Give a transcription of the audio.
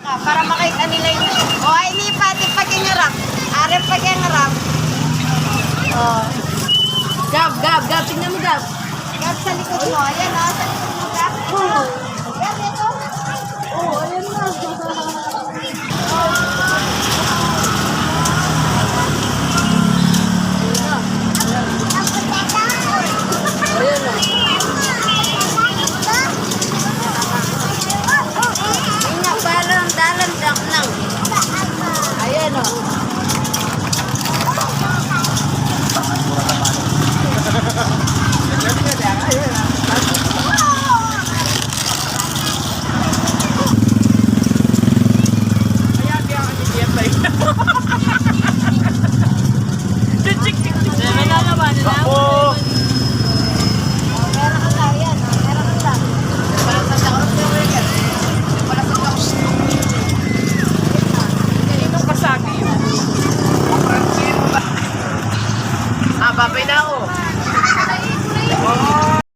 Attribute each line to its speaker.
Speaker 1: Para makita nila yung... O, ay lipat. Pag inarap. Arap pag inarap. O.
Speaker 2: Gab. Tingnan mo, Gab.
Speaker 1: Gab sa likod mo. Ayan o. Sa likod mo, Gab. Gab, ito.
Speaker 2: Ayan na. Ayan o.
Speaker 3: Babay na ako. Oh.